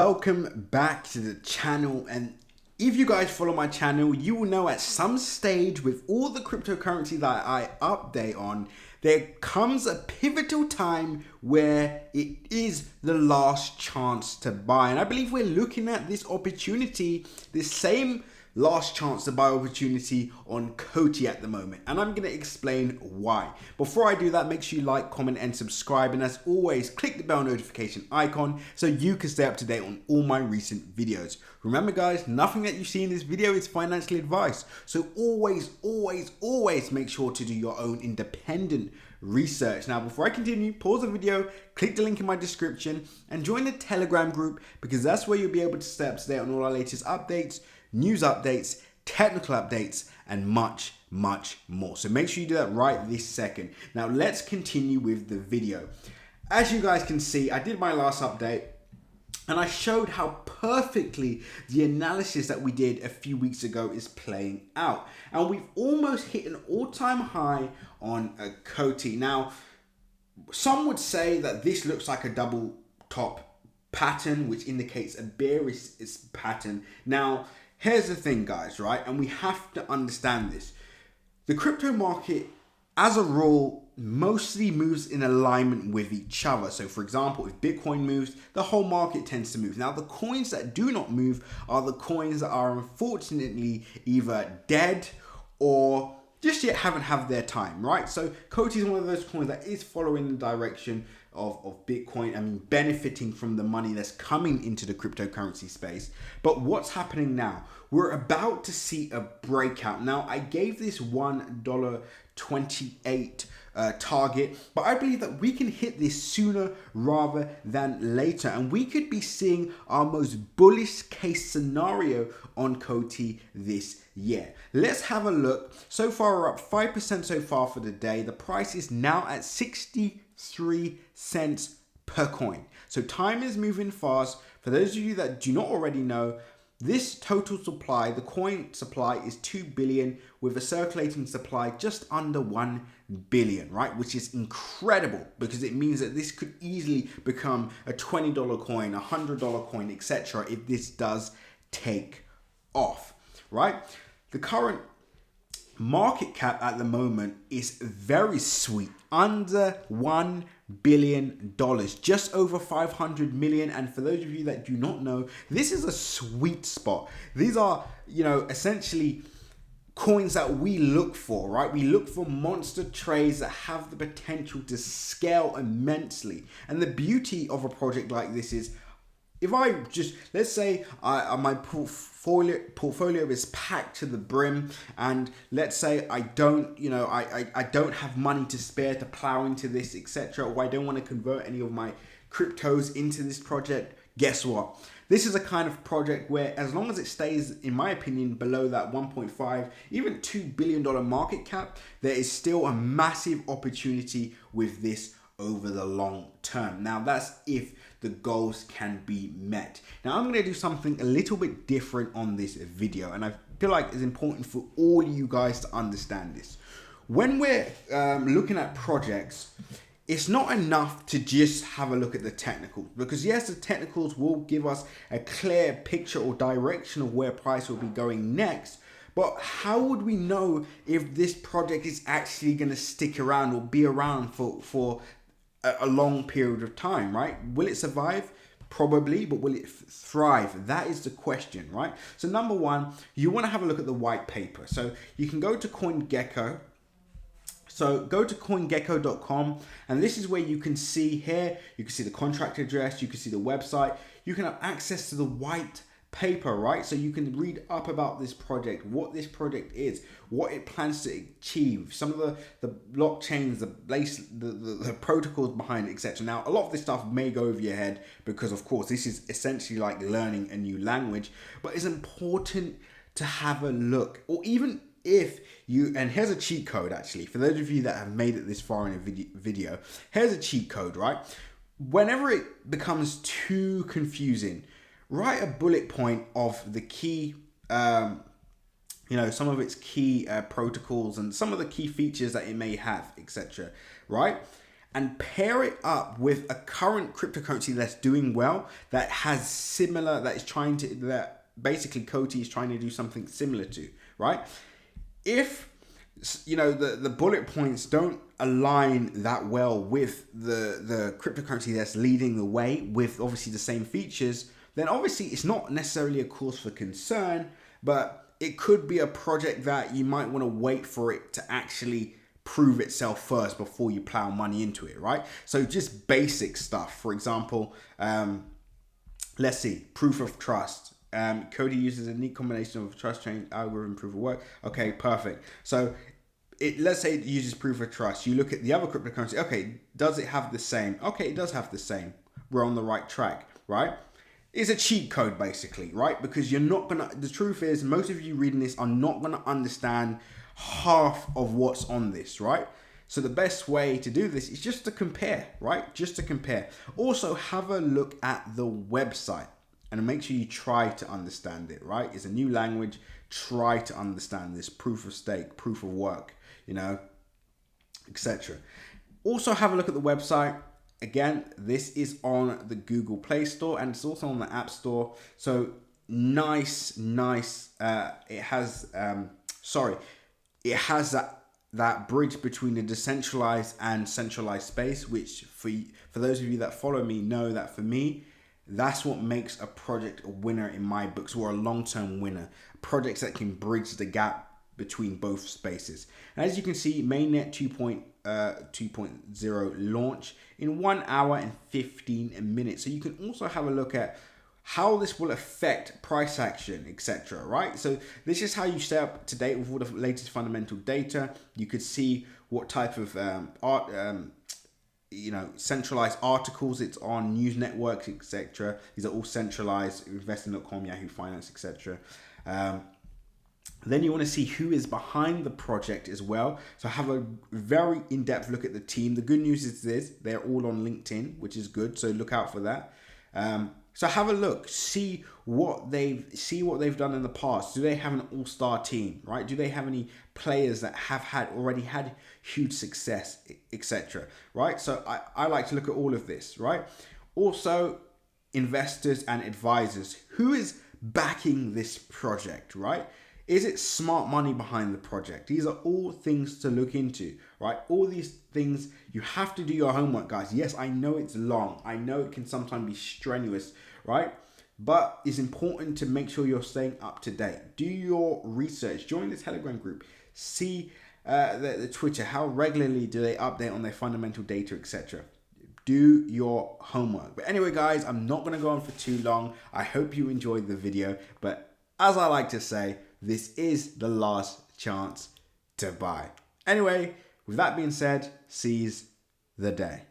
Welcome back to the channel, and if you guys follow my channel, you will know at some stage with all the cryptocurrency that I update on, there comes a pivotal time where it is the last chance to buy. And I believe we're looking at this opportunity, this same last chance to buy opportunity on COTI at the moment, and I'm going to explain why. Before I do that, make sure you like, comment and subscribe, and as always, click the bell notification icon so you can stay up to date on all my recent videos. Remember guys, nothing that you see in this video is financial advice, so always make sure to do your own independent research. Now before I continue, pause the video, click the link in my description and join the Telegram group, because that's where you'll be able to stay up to date on all our latest updates, news updates, technical updates, and much more. So make sure you do that right this second. Now let's continue with the video. As you guys can see, I did my last update and I showed how perfectly the analysis that we did a few weeks ago is playing out. And we've almost hit an all-time high on a COTI. Now, some would say that this looks like a double top pattern, which indicates a bearish pattern. Now, here's the thing guys, right? And we have to understand this. The crypto market, as a rule, mostly moves in alignment with each other. So for example, if Bitcoin moves, the whole market tends to move. Now the coins that do not move are the coins that are unfortunately either dead or just yet haven't had their time, right? So COTI is one of those coins that is following the direction of Bitcoin and benefiting from the money that's coming into the cryptocurrency space. But what's happening now? We're about to see a breakout. Now, I gave this $1.28 target, but I believe that we can hit this sooner rather than later, and we could be seeing our most bullish case scenario on COTI this year. Let's have a look. So far we're up 5% so far for the day. The price is now at 63 cents per coin. So time is moving fast. For those of you that do not already know, this total supply, the coin supply, is 2 billion with a circulating supply just under 1 billion, right? Which is incredible, because it means that this could easily become a $20 coin, a $100 coin, etc. if this does take off, right? The current market cap at the moment is very sweet, under $1 billion, just over 500 million. And for those of you that do not know, this is a sweet spot. These are, essentially coins that we look for, right? We look for monster trades that have the potential to scale immensely. And the beauty of a project like this is, if I just, let's say my portfolio is packed to the brim, and let's say I don't, I don't have money to spare to plow into this, etc., or I don't want to convert any of my cryptos into this project, guess what? This is a kind of project where, as long as it stays, in my opinion, below that 1.5, even $2 billion market cap, there is still a massive opportunity with this over the long term. Now that's if the goals can be met. Now I'm going to do something a little bit different on this video, and I feel like it's important for all you guys to understand this. When we're looking at projects, it's not enough to just have a look at the technicals, because yes, the technicals will give us a clear picture or direction of where price will be going next. But how would we know if this project is actually going to stick around or be around for a long period of time, right? Will it survive? Probably, but will it thrive? That is the question, right? So number one, you want to have a look at the white paper. So you can go to CoinGecko. So go to coingecko.com, and this is where you can see here, you can see the contract address, you can see the website, you can have access to the white paper, right? So you can read up about this project, what this project is, what it plans to achieve, some of the blockchains, the protocols behind it, etc. Now, a lot of this stuff may go over your head, because of course this is essentially like learning a new language, but it's important to have a look. Or even if you, and here's a cheat code actually, for those of you that have made it this far in a video, here's a cheat code, right? Whenever it becomes too confusing, write a bullet point of the key, some of its key protocols and some of the key features that it may have, etc. Right? and pair it up with a current cryptocurrency that's doing well, that has similar, that basically COTI is trying to do something similar to, right? If the bullet points don't align that well with the cryptocurrency that's leading the way with obviously the same features, then obviously it's not necessarily a cause for concern, but it could be a project that you might want to wait for it to actually prove itself first before you plow money into it, right? So just basic stuff. For example, let's see, proof of trust. COTI uses a neat combination of trust chain algorithm proof of work. Okay, perfect. So let's say it uses proof of trust. You look at the other cryptocurrency. Okay, does it have the same? Okay, it does have the same. We're on the right track, right? It's a cheat code basically, right? Because you're not gonna, the truth is most of you reading this are not gonna understand half of what's on this, right? So the best way to do this is just to compare, right? Just to compare. Also have a look at the website and make sure you try to understand it, right? It's a new language. Try to understand this proof of stake, proof of work, etc. Also have a look at the website. Again, this is on the Google Play Store and it's also on the App Store. So nice. It has that bridge between the decentralized and centralized space, which for those of you that follow me know that for me, that's what makes a project a winner in my books, or a long-term winner. Projects that can bridge the gap between both spaces. And as you can see, mainnet 2.0 launch in 1 hour and 15 minutes. So you can also have a look at how this will affect price action, etc. Right? So this is how you stay up to date with all the latest fundamental data. You could see what type of centralized articles it's on, news networks, etc. These are all centralized, investing.com, Yahoo Finance, etc. Then you want to see who is behind the project as well. So have a very in-depth look at the team. The good news is this, they're all on LinkedIn, which is good. So look out for that. So have a look, see what they've done in the past. Do they have an all-star team, right? Do they have any players that have already had huge success, etc. Right? So I like to look at all of this, right? Also, investors and advisors. Who is backing this project, right? Is it smart money behind the project? These are all things to look into, right? All these things, you have to do your homework, guys. Yes, I know it's long. I know it can sometimes be strenuous, right? But it's important to make sure you're staying up to date. Do your research. Join the Telegram group. See the Twitter. How regularly do they update on their fundamental data, etc. Do your homework. But anyway, guys, I'm not going to go on for too long. I hope you enjoyed the video. But as I like to say, this is the last chance to buy. Anyway, with that being said, seize the day.